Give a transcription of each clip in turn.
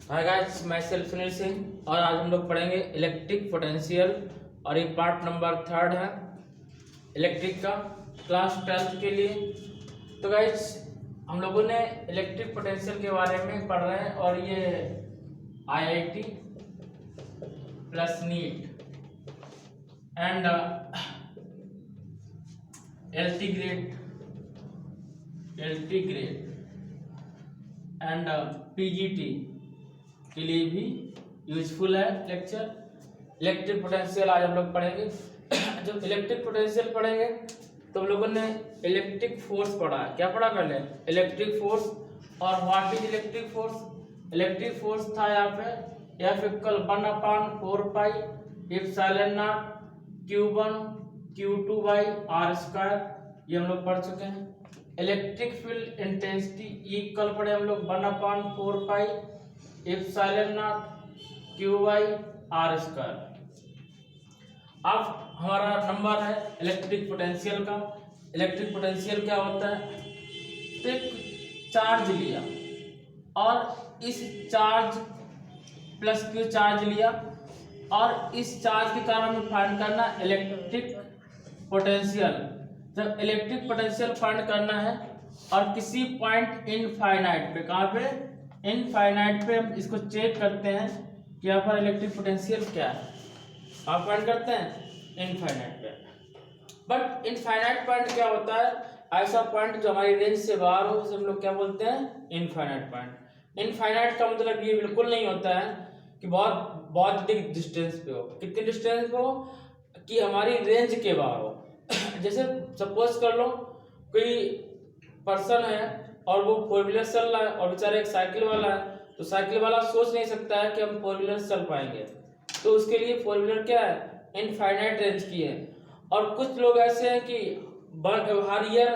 Hi guys, मैं self Sunil Singh और आज हम लोग पढ़ेंगे इलेक्ट्रिक पोटेंशियल और ये पार्ट नंबर 3 है इलेक्ट्रिक का क्लास 12 के लिए। तो गाइस हम लोगों ने इलेक्ट्रिक पोटेंशियल के बारे में पढ़ रहे हैं और ये IIT plus neat and LT grade and PGT के लिए भी यूजफुल है लेक्चर। इलेक्ट्रिक पोटेंशियल आज हम लोग पढ़ेंगे। जब इलेक्ट्रिक पोटेंशियल पढ़ेंगे तो हम लोगों ने इलेक्ट्रिक फोर्स पढ़ा है। क्या पढ़ा पहले? Electric force. और what is electric force? Electric force था यहाँ पे F equal 1/4 pi epsilon naught Q1 Q2 by R²। ये हम लोग पढ़ चुके हैं। इलेक्ट्रिक फील्ड इंटेंसिटी इक्वल पढ़े हम लोग 1/4 pi epsilon naught Q by R²। अब हमारा नंबर है इलेक्ट्रिक पोटेंशियल का। इलेक्ट्रिक पोटेंशियल क्या होता है? तो एक चार्ज लिया और इस चार्ज प्लस Q चार्ज लिया और इस चार्ज के कारण हमें फाइंड करना इलेक्ट्रिक पोटेंशियल। जब इलेक्ट्रिक पोटेंशियल फाइंड करना है और किसी पॉइंट इनफाइनाइट पे, कहाँ पे? इनफाइनाइट पे हम इसको चेक करते हैं कि यहाँ पर इलेक्ट्रिक पोटेंशियल क्या है। आप फाइंड करते हैं इनफाइनाइट पे। बट इनफाइनाइट पॉइंट क्या होता है? ऐसा पॉइंट जो हमारी रेंज से बाहर हो उसे हम लोग क्या बोलते हैं? Infinite point. इनफाइनाइट का मतलब ये बिल्कुल नहीं होता है कि बहुत अधिक डिस्टेंस पे हो। कितने डिस्टेंस पे हो? कि हमारी रेंज के बाहर हो। जैसे सपोज कर लो कोई पर्सन है और वो 4 व्हीलर चल रहा है और बेचारा एक साइकिल वाला है, तो साइकिल वाला सोच नहीं सकता है कि हम 4 व्हीलर चल पाएंगे, तो उसके लिए 4 व्हीलर क्या है? इनफाइनाइट रेंज की है। और कुछ लोग ऐसे हैं कि हर ईयर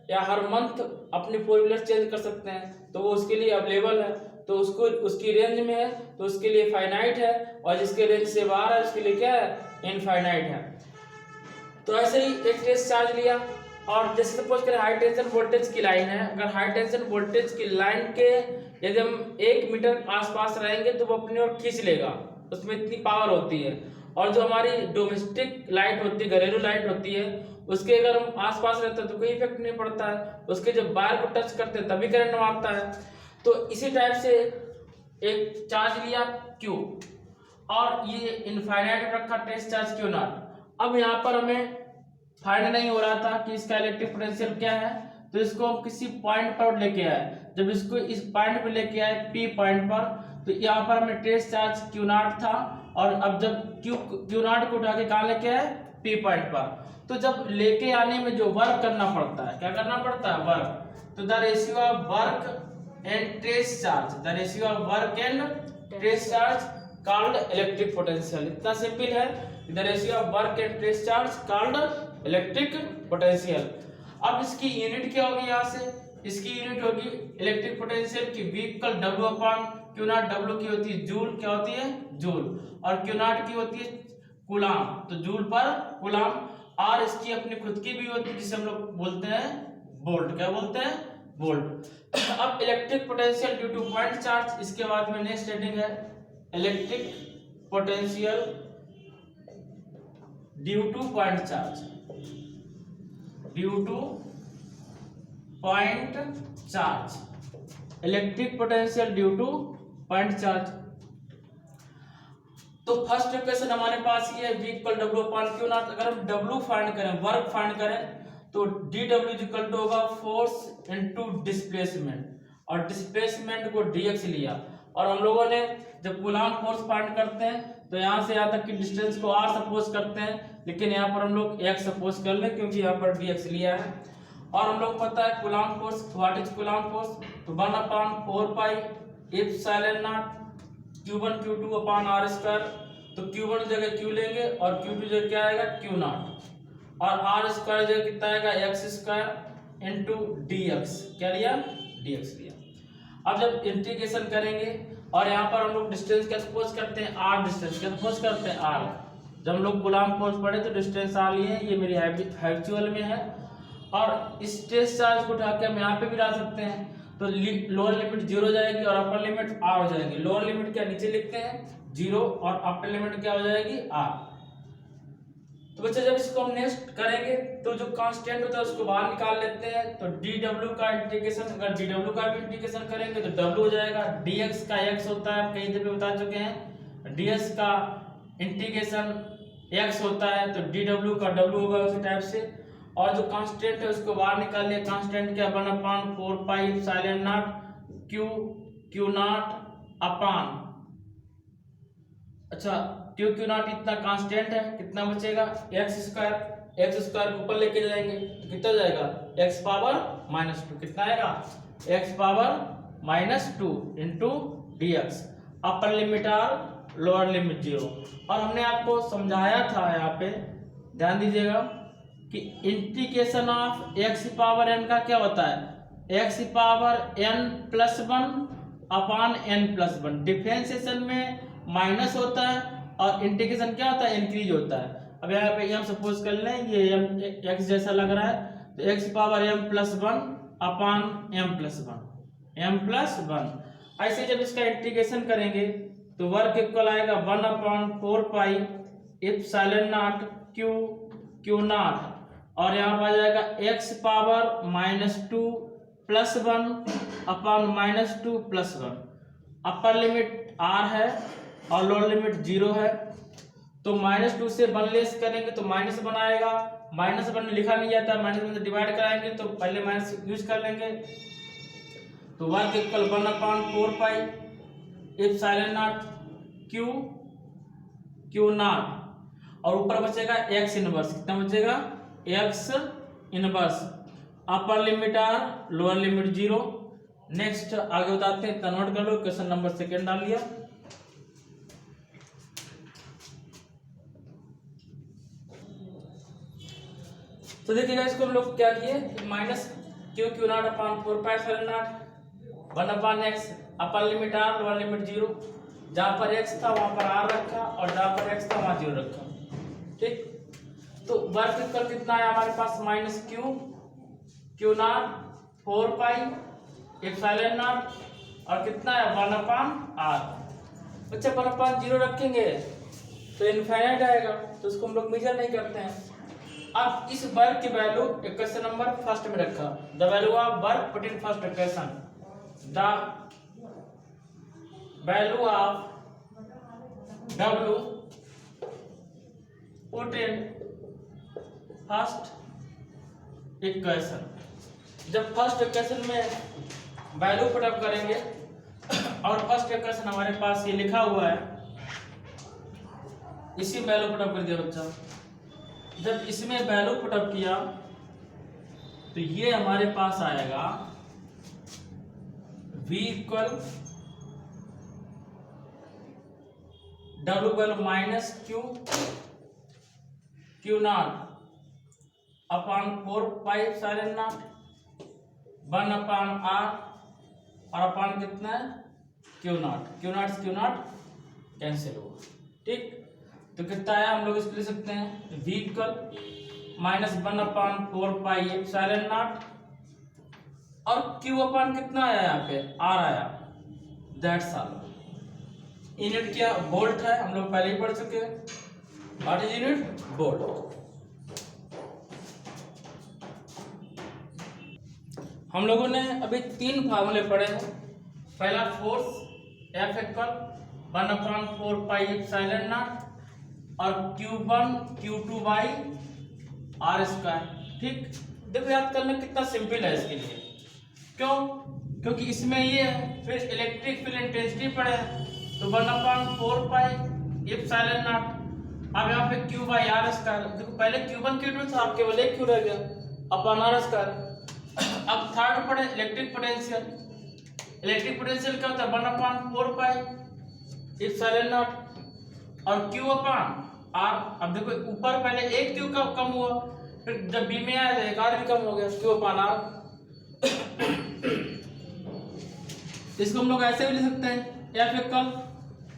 या हर मंथ अपनी 4 व्हीलर चेंज कर सकते हैं, तो वो उसके लिए अवेलेबल है, तो उसको उसकी रेंज में है तो उसके लिए फाइनाइट है, और जिसके रेंज से बाहर है उसके लिए क्या है? इनफाइनाइट है। तो ऐसे ही एक टेस्ट चार्ज लिया और जैसे सपोज करें हाई टेंशन वोल्टेज की लाइन है। अगर हाई टेंशन वोल्टेज की लाइन के यदि हम 1 मीटर आसपास रहेंगे तो वो अपनी ओर खींच लेगा, उसमें इतनी पावर होती है। और जो हमारी डोमेस्टिक लाइट होती है, घरेलू लाइट होती है, उसके अगर हम आसपास रहते हैं तो कोई इफेक्ट नहीं पड़ता है, उसके जब वायर को टच करते हैं तभी करंट मारता है। तो इसी टाइप से एक चार्ज लिया Q और ये इनफाइनाइट रखा टेस्ट चार्ज Q0। अब यहाँ पर हमें फाइंड नहीं हो रहा था कि इसका इलेक्ट्रिक पोटेंशियल क्या है, तो इसको हम किसी पॉइंट पर लेके आए। जब इसको इस पॉइंट पर लेके आए P पॉइंट पर, तो यहाँ पर हमें टेस्ट चार्ज Q0 था। और अब जब Q0 को उठा के कहाँ लेके आए? P पॉइंट पर। तो जब लेके आने में जो वर्क करना पड़ता है, क्या करना पड़ता है? वर्क। तो the ratio of work and test charge, the ratio of work and test charge called electric potential. इतना सिंपल है। The ratio of work and test charge called electric potential. अब इसकी यूनिट क्या होगी? यहाँ से इसकी यूनिट होगी इलेक्ट्रिक पोटेंशियल की V इक्वल W/Q0। W की होती है जूल, क्या होती है? जूल। और Q0 की होती है कूलाम, तो जूल पर कूलाम। और इसकी अपनी खुद की भी होती है जिसे हम लोग बोलते हैं वोल्ट। क्या बोलते हैं? वोल्ट। अब electric potential due to point charge, इसके बाद में नेक्स्ट हेडिंग है electric potential due to point charge. Due to point charge, electric potential due to point charge. तो फर्स्ट इक्वेशन हमारे पास ये है V इक्वल W/Q0। अगर हम W फाइंड करें, वर्क फाइंड करें, तो dW इक्वल टू होगा फोर्स इनटू डिस्प्लेसमेंट, और डिस्प्लेसमेंट को dx लिया। और हम लोगों ने जब कूलाम फोर्स फाइंड करते हैं तो यहाँ से यहाँ तक की डिस्टेंस को r सपोज करते हैं, लेकिन यहाँ पर हम लोग x सपोज कर लें क्योंकि यहाँ पर dx लिया है। और हम लोग पता है coulomb force, what is coulomb force? तो 1/4 pi epsilon naught Q1 Q2 upon R²। तो Q1 जगह Q लेंगे और Q2 जगह क्या आएगा? Q0। और R² जगह कितना आएगा? x² into dx। क्या लिया? dx लिया। अब जब इंटीग्रेशन करेंगे और यहाँ पर हम लोग डिस्टेंस क्या सपोज करते हैं? r डिस्टेंस क्या सपोज करते हैं? r। जब हम लोग कूलाम फोर्स पढ़े तो डिस्टेंस r लिए, ये मेरी हैबिचुअल में है। और इस टेस्ट चार्ज को उठा के हम यहाँ पे भी ला सकते हैं। तो लोअर लिमिट 0 हो जाएगी और अपर लिमिट r हो जाएगी। लोअर लिमिट क्या नीचे लिखते हैं 0 और अपर लिमिट क्या हो जाएगी r। तो बच्चे जब इसको हम नेक्स्ट करेंगे तो जो कांस्टेंट होता है उसको बाहर निकाल लेते हैं। तो dw का इंटीग्रेशन, अगर dw का भी इंटीग्रेशन करेंगे तो w हो जाएगा। dx का x होता है, हम कई दफे बता चुके हैं, ds का इंटीग्रेशन x होता है तो dw का w होगा उसी टाइप से। और जो कांस्टेंट है उसको बाहर निकाल लिया। कांस्टेंट क्या 1/4 pi epsilon naught q naught अपान, अच्छा q नॉट इतना कांस्टेंट है, कितना बचेगा x स्क्वायर को ऊपर लेके जाएंगे तो कितना हो जाएगा x पावर -2, कितना आएगा x power -2 into dx। Upper limit r lower limit 0। और हमने आपको समझाया था यहाँ पे, ध्यान दीजिएगा कि integration of x power n का क्या होता है x पावर n+1 अपान n+1। डिफरेंशिएशन में माइनस होता है और इंटीग्रेशन क्या होता है इंक्रीज होता है। अब यहाँ पे हम सपोज कर लें ये m x जैसा लग रहा है तो x पावर m+1 अपान m+1। ऐसे जब इसका इंटीग्रेशन करेंगे तो वर्क इक्वल आएगा 1/4 pi epsilon naught q not, और यहाँ पर आ जाएगा x पावर -2 + 1 अपान -2 + 1। अपर लिमिट r है और लोअर लिमिट 0 है तो -2 से 1 लेस करेंगे तो -1 आएगा। -1 लिखा नहीं जाता, -1 से डिवाइड कराएंगे तो पहले माइनस यूज कर लेंगे। तो work equal 1/4 pi epsilon naught q not, और ऊपर बचेगा x इनवर्स, कितना बचेगा x inverse. Upper limit r lower limit 0। Next आगे बताते हैं, इतना नोट कर लो, क्वेश्चन नंबर 2 डाल लिया। तो देखिएगा इसको हम लोग क्या किए, minus q naught upon 4 pi epsilon not 1/x, upper limit r lower limit 0। जहां पर x था वहां पर r रखा और जहां पर x था वहां 0 रखा, ठीक। तो वर्क इक्वल कितना है हमारे पास q not 4 pi epsilon not और कितना है 1/r। बच्चा 1/0 रखेंगे तो इनफाइनाइट आएगा, तो उसको हम लोग मेजर नहीं करते हैं। अब इस वर्क की वैल्यू इक्वेशन नंबर 1 में रखा, the value of work put in first equation, the value of w put in first equation. जब फर्स्ट इक्वेशन में वैल्यू पुट अप करेंगे और फर्स्ट इक्वेशन हमारे पास ये लिखा हुआ है, इसी वैल्यू पुट अप कर दिया बच्चा। जब इसमें वैल्यू पुट अप किया तो ये हमारे पास आएगा v equal w value minus q naught upon 4 pi epsilon not 1/r और अपान कितना है q नॉट कैंसिल होगा, ठीक। तो कितना आया हम लोग इसको लिख सकते हैं v equal -1/4 pi epsilon not और q अपान कितना आया यहाँ पे r आया, दैट्स ऑल। यूनिट क्या वोल्ट है, हम लोग पहले ही पढ़ चुके हैं। What is unit volt. हम लोगों ने अभी 3 फार्मूले पढ़े हैं। पहला force F equal 1/4 pi epsilon not और Q1 Q2 by r square, ठीक। देखो याद करना कितना सिंपल है इसके लिए, क्यों, क्योंकि इसमें ये है, फिर इलेक्ट्रिक फील्ड इंटेंसिटी पढ़े तो 1/4 पाई एप्सिलॉन नॉट। अब यहाँ पे Q बाई r स्क्वायर, देखो पहले Q1 Q2 था, अब केवल एक Q रह गया अपान r स्क्वायर। अब थर्ड पढ़े इलेक्ट्रिक पोटेंशियल। इलेक्ट्रिक पोटेंशियल क्या होता है 1/4 पाई एप्सिलॉन नॉट और Q अपान r। अब देखो ऊपर पहले एक Q का कम हुआ, फिर जब B में आया तो एक r भी कम हो गया, Q अपान r। इसको हम लोग ऐसे भी लिख सकते हैं F equal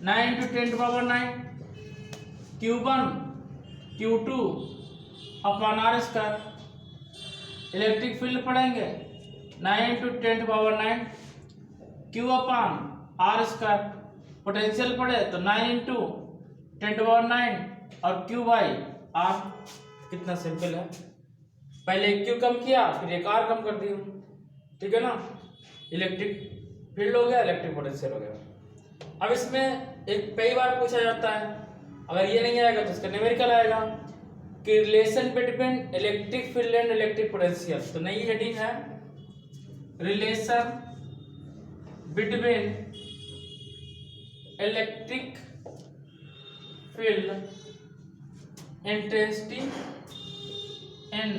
9 × 10⁻⁹ Q1 Q2 upon r square. Electric field पढ़ेंगे 9 into 10⁻⁹ Q upon r square. Potential पड़े तो 9 इंटू 10⁻⁹ और Q बाई आर। कितना सिंपल है। पहले एक Q कम किया, फिर एक R कम कर दिया, ठीक है ना। इलेक्ट्रिक फील्ड हो गया, इलेक्ट्रिक पोटेंशियल हो गया। अब इसमें एक कई बार पूछा जाता है, अगर ये नहीं आएगा तो इसका न्यूमेरिकल आएगा कि relation between electric field and electric potential. तो नई हेडिंग है relation between electric field intensity and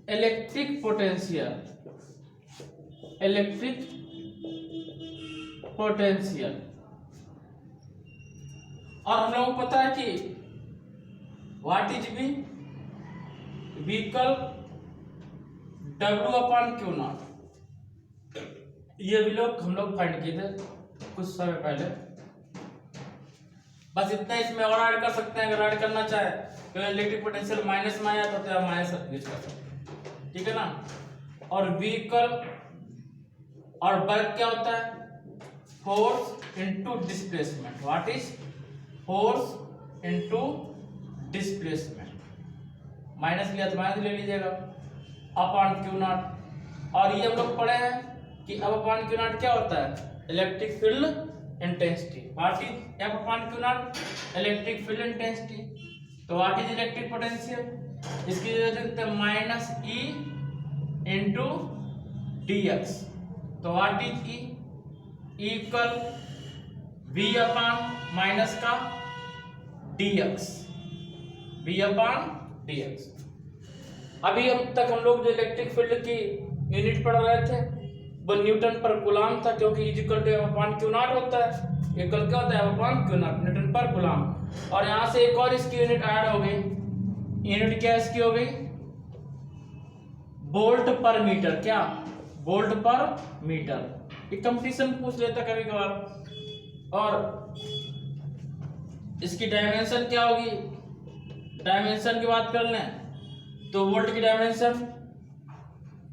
electric potential. और हम लोगों को पता है कि what is V equal W upon Q naught. ये भी हम लोग फाइंड किए थे कुछ समय पहले। बस इतना इसमें और ऐड कर सकते हैं, अगर ऐड करना चाहे तो इलेक्ट्रिक पोटेंशियल माइनस में आया तो आप माइनस यूज कर सकते हैं, ठीक है ना। और व्हीकल और वर्क क्या होता है, force into displacement. What is force into displacement. Minus लिया तो माइनस ले लीजिएगा अपॉन Q नॉट। और ये हम लोग पढ़े हैं कि अब अपॉन Q नॉट क्या होता है, electric field intensity. What is F upon Q not, electric field intensity. तो व्हाट इज इलेक्ट्रिक पोटेंशियल, इसकी जगह लिखते हैं माइनस E इंटू dx। तो what is E equal V upon minus का dx, V अपान dx। अभी हम तक हम लोग जो इलेक्ट्रिक फील्ड की यूनिट पढ़ रहे थे वो न्यूटन पर कूलाम था, क्योंकि E equal to F upon Q naught होता है। इक्वल क्या होता है, F upon Q naught, newton पर कूलाम। और यहाँ से एक और इसकी यूनिट ऐड हो गई। यूनिट क्या इसकी हो गई, वोल्ट पर मीटर। क्या, वोल्ट पर मीटर। ये कंपटीशन पूछ लेता कभी कभार। और इसकी डायमेंशन क्या होगी, डायमेंशन की बात कर लें तो वोल्ट की डायमेंशन,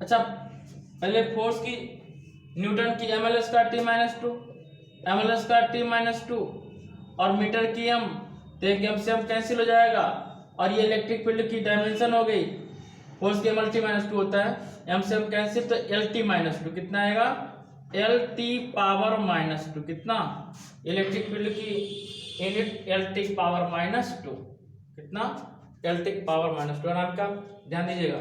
अच्छा पहले फोर्स की न्यूटन की ml square t minus 2, ml square t minus 2, और मीटर की m, तो एक m से m कैंसिल हो जाएगा। और ये इलेक्ट्रिक फील्ड की डायमेंशन हो गई, फोर्स की ml t माइनस 2 होता है, m से m कैंसिल तो lt माइनस 2 कितना आएगा, lt पावर माइनस 2। कितना, इलेक्ट्रिक फील्ड की यूनिट lt पावर माइनस 2। कितना, lt पावर माइनस 2। नाम का ध्यान दीजिएगा,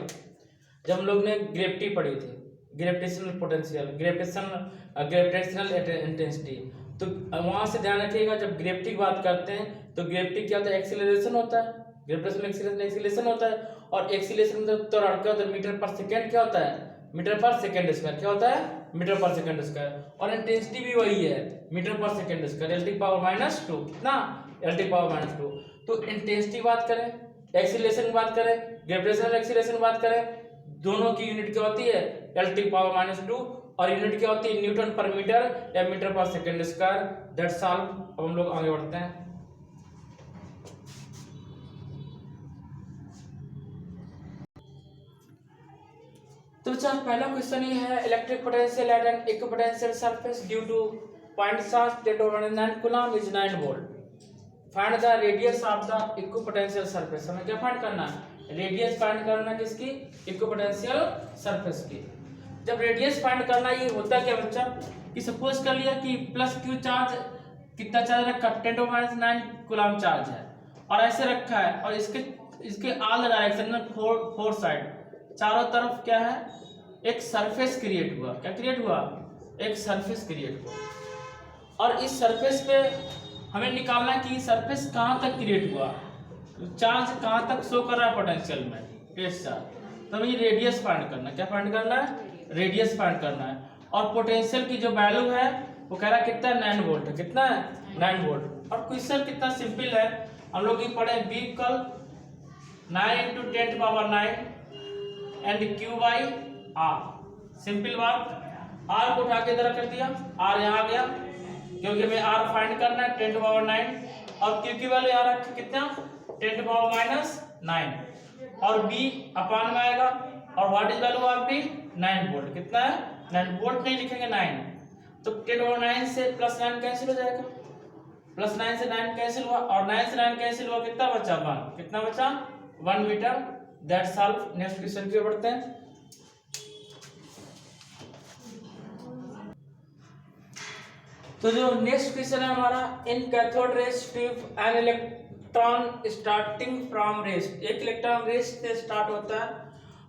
जब हम लोग ने ग्रेविटी पढ़ी थी, ग्रेविटेशनल पोटेंशियल, ग्रेविटेशनल इंटेंसिटी, तो वहां से ध्यान रखिएगा जब ग्रेविटी की बात करते हैं तो ग्रेविटी क्या होता है, एक्सीलरेशन होता है। ग्रेविटेशनल एक्सीलरेशन होता है, और एक्सीलरेशन मतलब त्वरण क्या होता है, मीटर पर सेकंड क्या होता है, मीटर पर सेकंड स्क्वायर। क्या होता है, मीटर पर सेकंड स्क्वायर। और इंटेंसिटी भी वही है, मीटर पर second square, lt power minus 2। कितना, lt पावर माइनस 2। तो इंटेंसिटी बात करें, एक्सीलरेशन की बात करें, ग्रेविटेशनल एक्सीलरेशन की बात करें, दोनों की यूनिट क्या होती है, lt पावर माइनस 2, और यूनिट क्या होती है, न्यूटन पर मीटर या मीटर पर सेकंड स्क्वायर। That's all. अब हम लोग आगे बढ़ते हैं। तो बच्चा पहला क्वेश्चन ये है, electric potential at an equipotential surface due to point charge 10⁻9 coulomb is 9 volt. Find the radius of the equipotential surface. हमें क्या फाइंड करना है, रेडियस फाइंड करना है किसकी, इक्विपोटेंशियल सरफेस की। जब रेडियस फाइंड करना, ये होता क्या बच्चा, कि सपोज कर लिया कि प्लस क्यू चार्ज, कितना चार्ज रखा, 10⁻9 कूलम चार्ज है, और ऐसे रखा है, और इसके ऑल डायरेक्शन में फोर साइड, चारों तरफ क्या है, एक सरफेस क्रिएट हुआ। क्या क्रिएट हुआ, एक सरफेस क्रिएट हुआ। और इस सरफेस पे हमें निकालना है कि सरफेस कहाँ तक क्रिएट हुआ, चार्ज कहाँ तक शो कर रहा है पोटेंशियल में, टेस्ट चार्ज। तो हमें रेडियस फाइंड करना है। क्या फाइंड करना है, रेडियस फाइंड करना है। और पोटेंशियल की जो वैल्यू है वो कह रहा है कितना, 9 वोल्ट है। कितना है, 9 वोल्ट। और क्वेश्चन कितना सिंपल है, हम लोग ये पढ़े, V equal 9 into 10⁻9 and Q by R। Simple बात, R को उठा के इधर कर दिया, R यहाँ आ गया, क्योंकि हमें R फाइंड करना है 10⁻9, और Q की वैल्यू यहाँ रखी कितना, 10⁻−9। और बी अपान में आएगा, और what is value of V 9 volt. कितना है 9 वोल्ट, नहीं लिखेंगे 9, तो 10⁻9 से +9 कैंसिल हो जाएगा, +9 से 9 कैंसिल हुआ, और 9 से 9 कैंसिल हुआ, कितना बचा 1, कितना बचा 1 metre. That's all. Next question की ओर बढ़ते हैं। तो जो नेक्स्ट क्वेश्चन है हमारा, in cathode rays tube an electron starting from rest, एक इलेक्ट्रॉन रेस्ट से स्टार्ट होता है,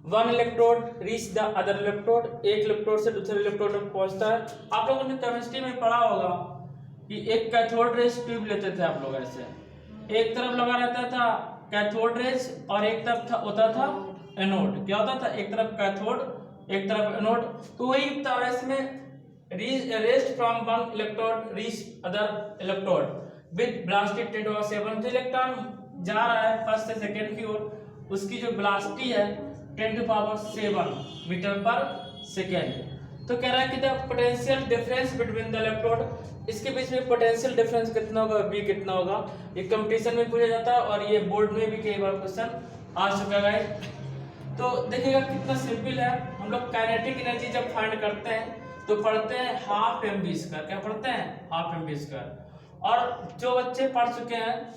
one electrode reach the other electrode, एक इलेक्ट्रोड से दूसरे इलेक्ट्रोड में पहुंचता है। आप लोगों ने केमिस्ट्री में पढ़ा होगा कि एक कैथोड रेज ट्यूब लेते थे आप लोग, ऐसे एक तरफ लगा रहता था कैथोड रेज और एक तरफ होता था एनोड। क्या होता था, एक तरफ कैथोड एक तरफ एनोड। तो वही था, इसमें rest from one electrode reach other electrode with velocity 10⁻7। जो इलेक्ट्रॉन जा रहा है फर्स्ट से सेकंड की ओर, उसकी जो वेलोसिटी है 10⁻7 मीटर पर सेकेंड। तो कह रहा है कि the potential difference between the electrode, इसके बीच में पोटेंशियल डिफरेंस कितना होगा, बी कितना होगा। ये कंपटीशन में पूछा जाता है और ये बोर्ड में भी कई बार क्वेश्चन आ चुका है। तो देखिएगा कितना सिंपल है। हम लोग काइनेटिक एनर्जी जब फाइंड करते हैं तो पढ़ते हैं हाफ एम बी स्क्वायर। क्या पढ़ते हैं, हाफ एम बी स्क्वायर। और जो बच्चे पढ़ चुके हैं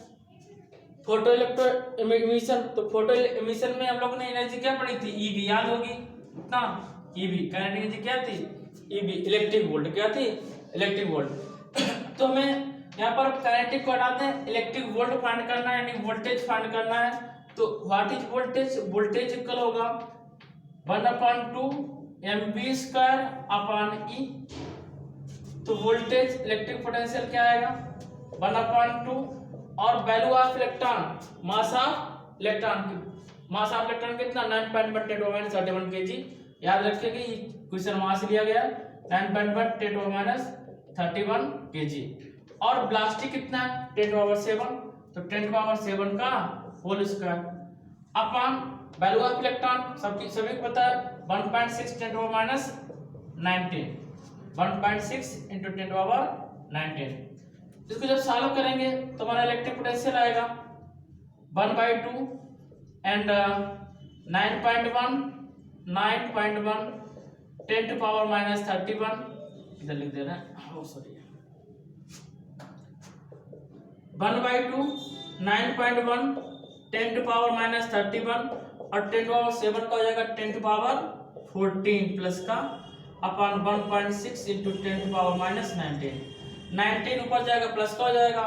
फोटो इलेक्ट्रो एमिशन, तो फोटो एमिशन में हम लोग ने एनर्जी क्या पढ़ी थी, ईबी, याद होगी कितना, ईबी। काइनेटिक एनर्जी क्या थी, ईबी, इलेक्ट्रिक वोल्ट। क्या थी, इलेक्ट्रिक वोल्ट। तो हमें यहाँ पर काइनेटिक को हटाते हैं, इलेक्ट्रिक वोल्ट फाइंड करना है, यानी वोल्टेज फाइंड करना है। तो what is voltage, voltage equal होगा 1/2 mv स्क्वायर अपॉन ई। तो वोल्टेज इलेक्ट्रिक पोटेंशियल क्या आएगा 1/2, और value of electron, mass of electron, mass of electron कितना 9.1 × 10⁻31 kg। याद रखिएगा ये क्वेश्चन वहां से लिया गया, 9.1 × 10⁻31 kg। और वेलोसिटी कितना है 10⁻7, तो 10⁻7 का whole square upon value of electron, सभी को पता है 1.6 × 10⁻19, 1.6 × 10⁻19। इसको जब सॉल्व करेंगे तो हमारा इलेक्ट्रिक पोटेंशियल आएगा 1/2 एंड 9.1 10⁻31 इधर लिख दे रहे हैं, सॉरी 1/2 9.1 10⁻31 और 10⁻7 का हो जाएगा 10⁻14 प्लस का अपॉन 1.6 × 10⁻19, 19 ऊपर जाएगा प्लस का हो जाएगा,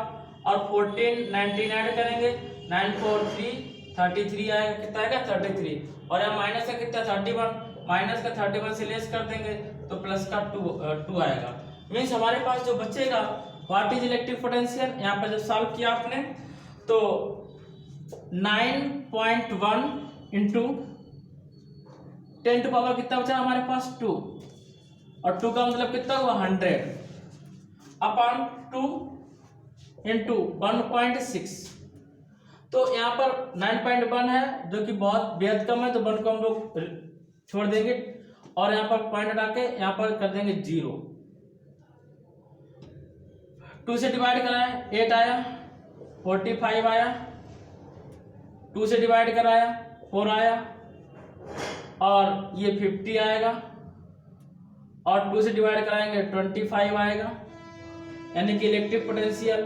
और 14 19 ऐड करेंगे 9 4 3 33 आएगा, कितना आएगा 33, और यहाँ माइनस का कितना 31, माइनस का 31 से लेस कर देंगे तो प्लस का 2 आएगा। मीन्स हमारे पास जो बचेगा व्हाट इज इलेक्ट्रिक पोटेंशियल, यहाँ पर जब सॉल्व किया आपने तो 9.1 इंटू 10 टू पावर कितना बचा हमारे पास 2, और 2 का मतलब कितना हुआ 100 अपॉन 2 इंटू 1.6। तो यहाँ पर 9.1 है जो कि बहुत बेहद कम है, तो 1 को हम लोग छोड़ देंगे और यहाँ पर पॉइंट हटा के यहाँ पर कर देंगे 0। 2 से डिवाइड कराएं 8 आया, 45 आया, 2 से डिवाइड कराया 4 आया, और ये 50 आएगा, और 2 से डिवाइड कराएंगे 25 आएगा, यानी कि इलेक्ट्रिक पोटेंशियल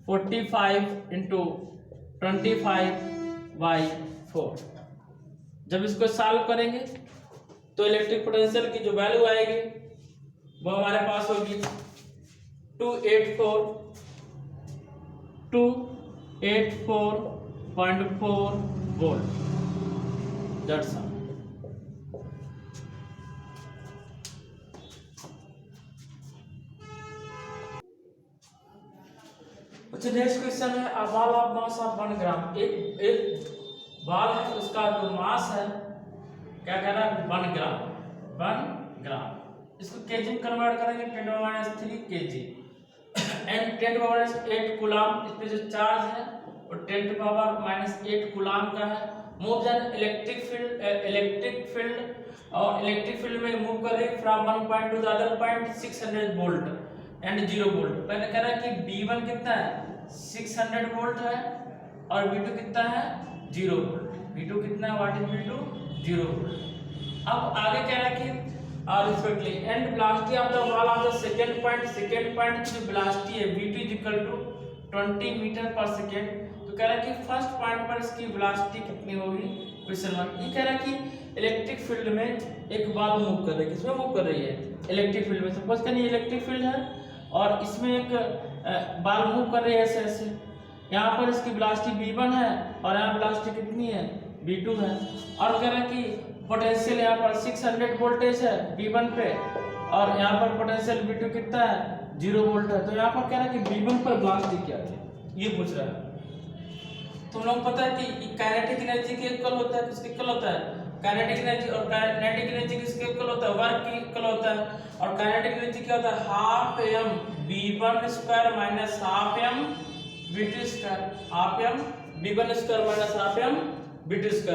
45 इंटू 25/4। जब इसको सॉल्व करेंगे तो इलेक्ट्रिक पोटेंशियल की जो वैल्यू आएगी वो हमारे पास होगी 284.4 volt. That's all. Next question है a ball of mass of 1 gram. एक बॉल है, उसका जो मास है क्या कह रहा है 1 ग्राम, 1 ग्राम। इसको केजी में कन्वर्ट करेंगे 10⁻³ kg एंड 10⁻8 कूलम। इस पे जो चार्ज है वो 10⁻8 कूलम का है। मूव एन इलेक्ट्रिक फील्ड और इलेक्ट्रिक फील्ड में मूव कर रही है from one point two the other point 600 volt and 0 volt. पहले कह रहा है कि V1 कितना है 600 वोल्ट है और V2 कितना है 0 वोल्ट। V2 कितना है, व्हाट इज V2, 0 वोल्ट। अब आगे कह रहा है कि respectively and velocity of the ball of the second point की वेलोसिटी है V2 = 20 मीटर पर सेकंड। तो कह रहा है कि फर्स्ट पॉइंट पर इसकी वेलोसिटी कितनी होगी, क्वेश्चन मार्क। ये कह रहा है कि इलेक्ट्रिक फील्ड में एक बॉल मूव कर रही है, किसमें मूव कर रही है, इलेक्ट्रिक फील्ड में। सपोज करिए इलेक्ट्रिक फील्ड है और इसमें एक बॉल मूव कर रही है ऐसे ऐसे। यहाँ पर इसकी वेलोसिटी V1 है और यहाँ वेलोसिटी कितनी है, V2 है। और कह रहा है कि पोटेंशियल यहाँ पर 600 वोल्टेज है V1 पे और यहाँ पर पोटेंशियल V2 कितना है, 0 वोल्ट है। तो यहाँ पर कह रहा है कि V1 पर वेलोसिटी क्या है, ये पूछ रहा है। तुम लोग पता है कि काइनेटिक एनर्जी के इक्वल होता है, किसके इक्वल होता है, काइनेटिक एनर्जी। और काइनेटिक एनर्जी किसके इक्वल होता है, वर्क के इक्वल होता है। और काइनेटिक एनर्जी क्या होता है, ½ m V1² minus ½ m V2², ½ m V1² minus ½ m V2²।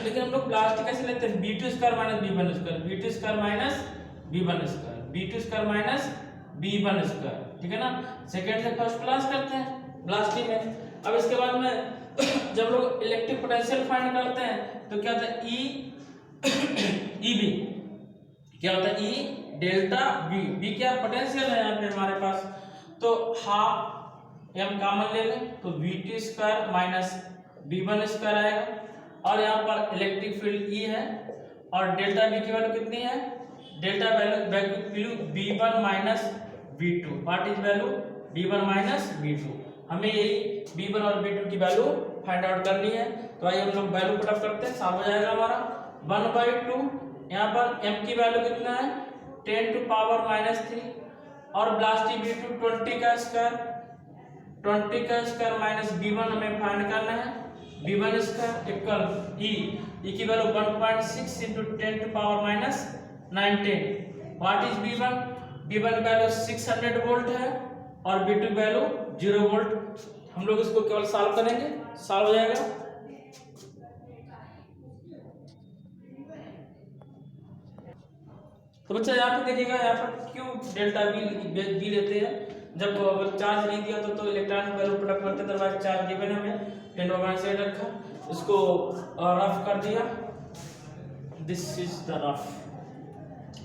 लेकिन हम लोग वेलोसिटी कैसे लेते हैं, V2² minus V1², V2² minus V1², V2² minus V1², ठीक है ना। सेकंड से फर्स्ट क्लास करते हैं वेलोसिटी में। अब इसके बाद में जब लोग इलेक्ट्रिक पोटेंशियल फाइंड करते हैं तो क्या होता है, EB क्या होता है, E डेल्टा V क्या पोटेंशियल है यहाँ पे हमारे पास। तो ½ m कॉमन ले लें तो V2² माइनस V1² आएगा। और यहाँ पर इलेक्ट्रिक फील्ड E है और डेल्टा V की वैल्यू कितनी है, delta value V1 minus V2, what is value V1 minus V2। हमें यही V1 और V2 की वैल्यू फाइंड आउट करनी है। तो आइए हम लोग वैल्यू पुट अप करते हैं, साफ हो जाएगा हमारा 1/2। यहाँ पर m की वैल्यू कितना है, 10⁻³ और वेलोसिटी V2 20 का स्क्वायर माइनस V1 हमें फाइंड करना है, V1² इक्वल E की वैल्यू 1.6 × 10⁻⁹ व्हाट इज V1 की वैल्यू 600 वोल्ट है और V2 की वैल्यू 0 वोल्ट। हम लोग इसको केवल सॉल्व करेंगे, सॉल्व हो जाएगा। तो बच्चा यहाँ पे देखिएगा, यहाँ पर क्यों डेल्टा V लेते हैं, जब चार्ज नहीं दिया तो इलेक्ट्रॉन की वैल्यू पुट अप करते, अदरवाइज चार्ज गिवन है, हमें 10⁻⁷ रखा, इसको रफ कर दिया, दिस इज द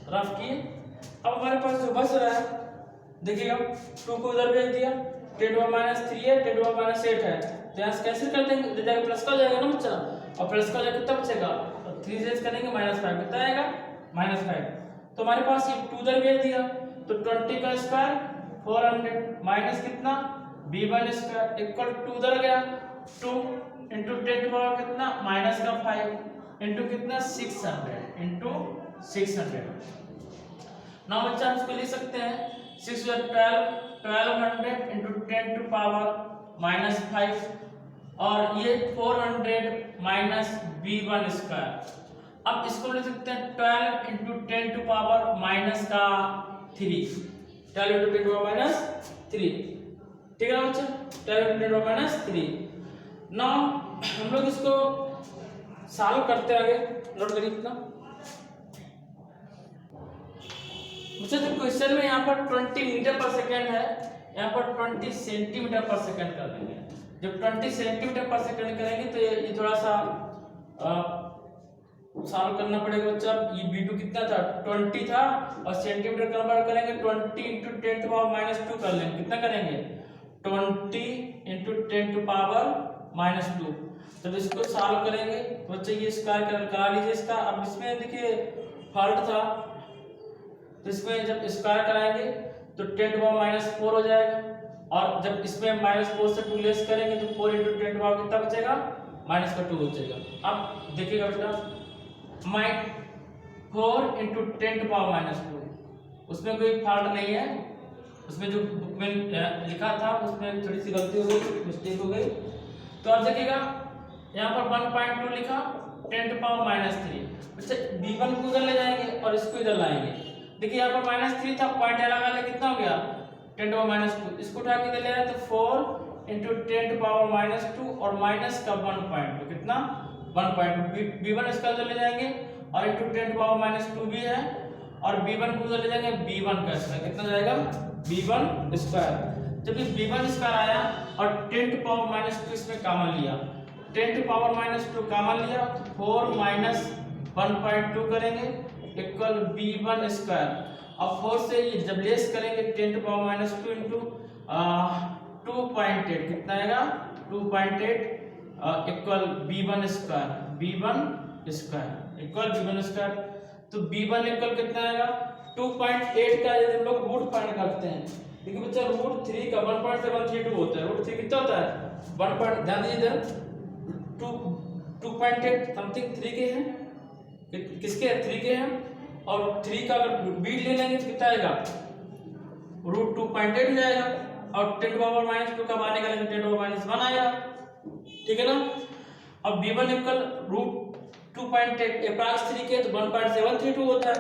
रफ किए। अब हमारे पास जो बच रहा है देखिएगा, 2 को उधर भेज दिया, 10⁻³ है, 10⁻⁸ है, तो यहाँ से कैंसिल कर देंगे, इधर जाकर प्लस का हो जाएगा ना बच्चा, और प्लस का हो जाएगा कितना बचेगा, तो 3 से करेंगे -5 कितना आएगा, -5। तो हमारे पास ये 2 उधर भेज दिया तो 20 का स्क्वायर 400 माइनस कितना V1² इक्वल 2 उधर गया, 2 × 10⁻⁵ कितना -5 इंटू कितना 600 ना बच्चा हम इसको लिख सकते हैं 6 1200 × 10⁻⁻5 और ये 400 माइनस V1²। अब इसको लिख सकते हैं 12 × 10⁻⁻3 12 × 10⁻⁻3, ठीक है बच्चा, 12 × 10⁻⁻3। नाउ हम लोग इसको सॉल्व करते हैं, आगे नोट करिए कितना बच्चा। जो क्वेश्चन में यहाँ पर 20 मीटर पर सेकंड है, यहाँ पर 20 सेंटीमीटर पर सेकंड कर देंगे। जब 20 सेंटीमीटर पर सेकंड करेंगे तो ये थोड़ा सा सॉल्व करना पड़ेगा बच्चा। ये V2 कितना था 20 था और सेंटीमीटर कन्वर्ट करेंगे 20 × 10⁻⁻2 कर लेंगे, कितना करेंगे 20 × 10⁻⁻2। जब इसको सॉल्व करेंगे तो बच्चे ये स्क्वायर करा लीजिए इसका। अब इसमें देखिए फॉल्ट था तो इसमें जब स्क्वायर कराएंगे तो 10⁻⁻4 हो जाएगा और जब इसमें -4 से 2 लेस करेंगे तो 4 × 10⁻⁻ कितना बचेगा -2 बचेगा। अब देखिएगा बेटा 4 × 10⁻⁻2 उसमें कोई फॉल्ट नहीं है, उसमें जो बुक में लिखा था उसमें थोड़ी सी गलती हो गई, मिस्टेक हो गई। तो आप देखिएगा यहाँ पर 1.2 लिखा 10⁻⁻3, अच्छा V1 को इधर ले जाएंगे और इसको इधर लाएंगे। देखिए यहाँ पर -3 था, पॉइंट लगा ले कितना हो गया 10⁻⁻2, इसको उठा के इधर ले आए तो 4 × 10⁻⁻2 और माइनस का 1.2 कितना 1.2। V1 इसका उधर ले जाएंगे और × 10⁻⁻2 भी है और V1 को उधर ले जाएंगे V1 का स्क्वायर कितना जाएगा V1²। जब ये V1² आया और 10⁻⁻2 इसमें कॉमन लिया, 10⁻² कॉमन लिया, 4 माइनस 1.2 करेंगे इक्वल b1 स्क्वायर। अब 4 से ये जब लेस करेंगे 10⁻² इंटू 2.8 कितना आएगा 2.8 equal b1 square equal b1 square. तो b1 इक्वल कितना आएगा 2.8 का यदि हम लोग रूट फाइंड करते हैं, देखिए बच्चा रूट 3 का 1.732 होता है, रूट 3 कितना होता है 1. ध्यान दीजिए इधर 2.8 समथिंग 3 के हैं, किसके 3 के हैं, और 3 का अगर बीट ले लेंगे तो कितना आएगा रूट 2.8 हो जाएगा, और 10⁻² का बाहर निकालेंगे 10⁻1 आएगा, ठीक है ना। अब b1 इक्वल रूट 2.8 अप्रॉक्स 3 के तो 1.732 होता है,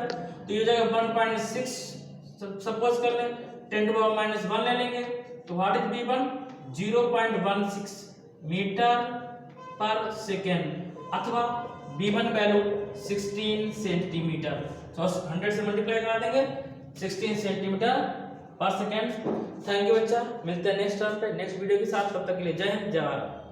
तो ये जगह 1.6 सपोज कर लें, 10⁻1 ले लेंगे तो व्हाट इज b1 0.16 मीटर पर सेकेंड, अथवा b1 वैल्यू 16 सेंटीमीटर, तो 100 से मल्टीप्लाई करा देंगे 16 सेंटीमीटर पर सेकेंड। थैंक यू बच्चा, मिलते हैं नेक्स्ट टर्म पे नेक्स्ट वीडियो के साथ, तब तक के लिए जय हिंद जय भारत।